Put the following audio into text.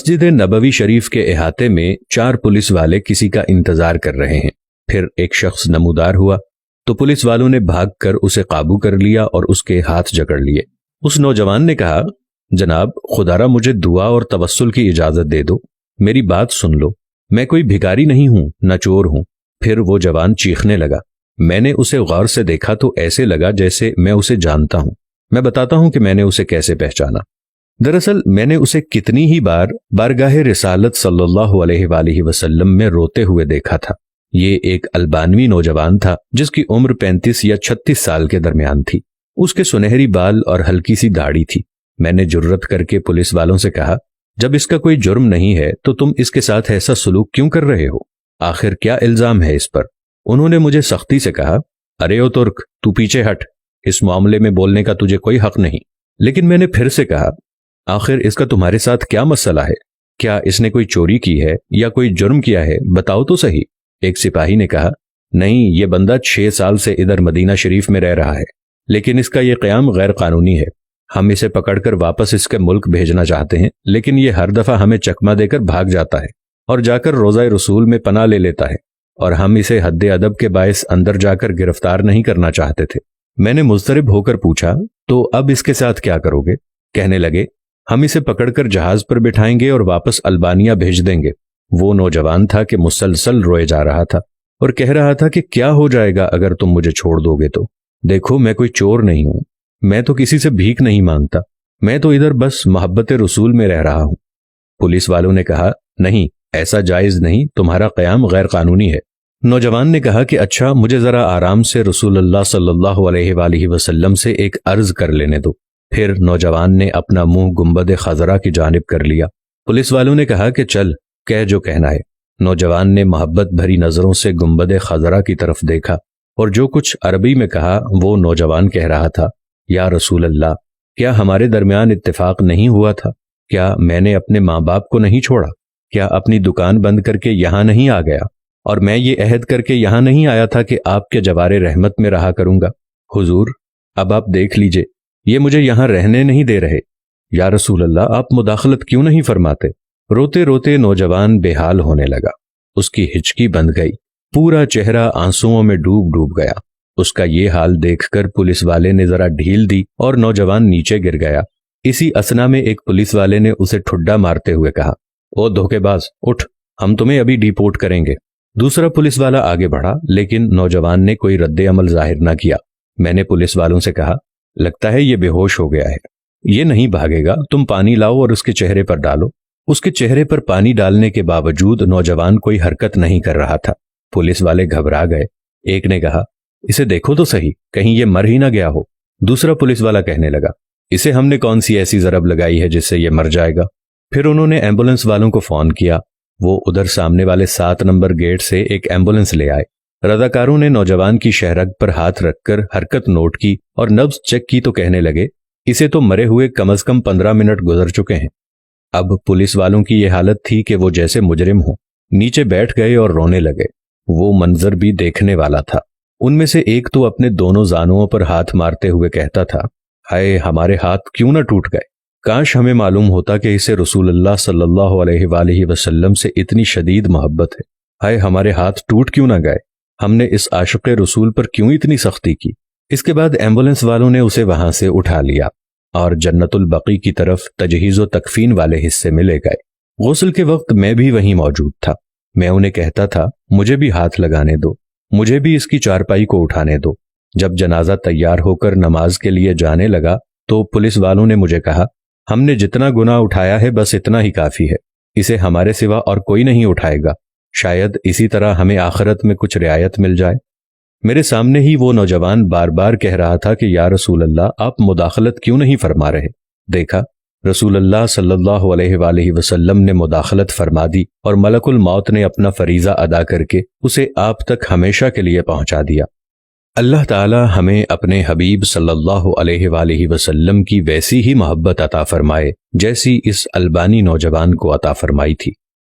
مسجد نبوی شریف کے احاطے میں 4 پولیس والے کسی کا انتظار کر رہے ہیں۔ پھر ایک شخص نمودار ہوا تو پولیس والوں نے بھاگ کر اسے قابو کر لیا اور اس کے ہاتھ جکڑ لیے۔ اس نوجوان نے کہا، جناب خدا را مجھے دعا اور توسل کی اجازت دے دو، میری بات سن لو، میں کوئی بھکاری نہیں ہوں، نہ چور ہوں۔ پھر وہ جوان چیخنے لگا۔ میں نے اسے غور سے دیکھا تو ایسے لگا جیسے میں اسے جانتا ہوں۔ میں بتاتا ہوں کہ میں نے اسے کیسے پہچانا۔ دراصل میں نے اسے کتنی ہی بار بارگاہ رسالت صلی اللہ علیہ وآلہ وسلم میں روتے ہوئے دیکھا تھا۔ یہ ایک البانوی نوجوان تھا جس کی عمر 35 یا 36 سال کے درمیان تھی۔ اس کے سنہری بال اور ہلکی سی داڑھی تھی۔ میں نے جرت کر کے پولیس والوں سے کہا، جب اس کا کوئی جرم نہیں ہے تو تم اس کے ساتھ ایسا سلوک کیوں کر رہے ہو؟ آخر کیا الزام ہے اس پر؟ انہوں نے مجھے سختی سے کہا، ارے او ترک، تو پیچھے ہٹ، اس معاملے میں بولنے کا تجھے کوئی حق نہیں۔ لیکن میں نے پھر سے کہا، آخر اس کا تمہارے ساتھ کیا مسئلہ ہے؟ کیا اس نے کوئی چوری کی ہے یا کوئی جرم کیا ہے؟ بتاؤ تو صحیح۔ ایک سپاہی نے کہا، نہیں، یہ بندہ 6 سال سے ادھر مدینہ شریف میں رہ رہا ہے، لیکن اس کا یہ قیام غیر قانونی ہے۔ ہم اسے پکڑ کر واپس اس کے ملک بھیجنا چاہتے ہیں، لیکن یہ ہر دفعہ ہمیں چکمہ دے کر بھاگ جاتا ہے اور جا کر روضہ رسول میں پناہ لے لیتا ہے، اور ہم اسے حد ادب کے باعث اندر جا کر گرفتار نہیں کرنا چاہتے تھے۔ میں نے مضطرب ہو کر پوچھا، تو اب اس کے ساتھ کیا کرو گے؟ کہنے لگے، ہم اسے پکڑ کر جہاز پر بٹھائیں گے اور واپس البانیہ بھیج دیں گے۔ وہ نوجوان تھا کہ مسلسل روئے جا رہا تھا اور کہہ رہا تھا کہ کیا ہو جائے گا اگر تم مجھے چھوڑ دو گے تو؟ دیکھو، میں کوئی چور نہیں ہوں، میں تو کسی سے بھیک نہیں مانگتا، میں تو ادھر بس محبت رسول میں رہ رہا ہوں۔ پولیس والوں نے کہا، نہیں، ایسا جائز نہیں، تمہارا قیام غیر قانونی ہے۔ نوجوان نے کہا کہ اچھا، مجھے ذرا آرام سے رسول اللہ صلی اللہ علیہ وآلہ وسلم سے ایک عرض کر لینے دو۔ پھر نوجوان نے اپنا منہ گنبد خضرا کی جانب کر لیا۔ پولیس والوں نے کہا کہ چل، کہہ جو کہنا ہے۔ نوجوان نے محبت بھری نظروں سے گنبد خضرا کی طرف دیکھا اور جو کچھ عربی میں کہا وہ نوجوان کہہ رہا تھا، یا رسول اللہ، کیا ہمارے درمیان اتفاق نہیں ہوا تھا؟ کیا میں نے اپنے ماں باپ کو نہیں چھوڑا؟ کیا اپنی دکان بند کر کے یہاں نہیں آ گیا؟ اور میں یہ عہد کر کے یہاں نہیں آیا تھا کہ آپ کے جوار رحمت میں رہا کروں گا؟ حضور، اب آپ دیکھ لیجئے، یہ مجھے یہاں رہنے نہیں دے رہے۔ یا رسول اللہ، آپ مداخلت کیوں نہیں فرماتے؟ روتے روتے نوجوان بے حال ہونے لگا۔ اس کی ہچکی بند گئی، پورا چہرہ آنسوؤں میں ڈوب گیا۔ اس کا یہ حال دیکھ کر پولیس والے نے ذرا ڈھیل دی اور نوجوان نیچے گر گیا۔ اسی اثنا میں ایک پولیس والے نے اسے ٹھڈا مارتے ہوئے کہا، او دھوکے باز، اٹھ، ہم تمہیں ابھی ڈیپورٹ کریں گے۔ دوسرا پولیس والا آگے بڑھا، لیکن نوجوان نے کوئی رد عمل ظاہر نہ کیا۔ میں نے پولیس والوں سے کہا، لگتا ہے یہ بے ہوش ہو گیا ہے، یہ نہیں بھاگے گا، تم پانی لاؤ اور اس کے چہرے پر ڈالو۔ اس کے چہرے پر پانی ڈالنے کے باوجود نوجوان کوئی حرکت نہیں کر رہا تھا۔ پولیس والے گھبرا گئے۔ ایک نے کہا، اسے دیکھو تو صحیح، کہیں یہ مر ہی نہ گیا ہو۔ دوسرا پولیس والا کہنے لگا، اسے ہم نے کون سی ایسی ضرب لگائی ہے جس سے یہ مر جائے گا؟ پھر انہوں نے ایمبولنس والوں کو فون کیا۔ وہ ادھر سامنے والے 7 نمبر گیٹ سے ایک ایمبولنس لے آئے۔ رضاکاروں نے نوجوان کی شہرگ پر ہاتھ رکھ کر حرکت نوٹ کی اور نبض چیک کی تو کہنے لگے، اسے تو مرے ہوئے کم از کم 15 منٹ گزر چکے ہیں۔ اب پولیس والوں کی یہ حالت تھی کہ وہ جیسے مجرم ہوں، نیچے بیٹھ گئے اور رونے لگے۔ وہ منظر بھی دیکھنے والا تھا۔ ان میں سے ایک تو اپنے دونوں زانوؤں پر ہاتھ مارتے ہوئے کہتا تھا، ہائے، ہمارے ہاتھ کیوں نہ ٹوٹ گئے، کاش ہمیں معلوم ہوتا کہ اسے رسول اللہ صلی اللہ علیہ وآلہ وسلم سے اتنی شدید محبت ہے، ہائے ہمارے ہاتھ ٹوٹ کیوں نہ گئے، ہم نے اس عاشق رسول پر کیوں اتنی سختی کی۔ اس کے بعد ایمبولنس والوں نے اسے وہاں سے اٹھا لیا اور جنت البقیع کی طرف تجہیز و تکفین والے حصے میں لے گئے۔ غسل کے وقت میں بھی وہیں موجود تھا۔ میں انہیں کہتا تھا، مجھے بھی ہاتھ لگانے دو، مجھے بھی اس کی چارپائی کو اٹھانے دو۔ جب جنازہ تیار ہو کر نماز کے لیے جانے لگا تو پولیس والوں نے مجھے کہا، ہم نے جتنا گناہ اٹھایا ہے بس اتنا ہی کافی ہے، اسے ہمارے سوا اور کوئی نہیں اٹھائے گا، شاید اسی طرح ہمیں آخرت میں کچھ رعایت مل جائے۔ میرے سامنے ہی وہ نوجوان بار بار کہہ رہا تھا کہ یا رسول اللہ، آپ مداخلت کیوں نہیں فرما رہے؟ دیکھا، رسول اللہ صلی اللہ علیہ وآلہ وسلم نے مداخلت فرما دی اور ملک الموت نے اپنا فریضہ ادا کر کے اسے آپ تک ہمیشہ کے لیے پہنچا دیا۔ اللہ تعالی ہمیں اپنے حبیب صلی اللہ علیہ وآلہ وسلم کی ویسی ہی محبت عطا فرمائے جیسی اس البانی نوجوان کو عطا فرمائی تھی۔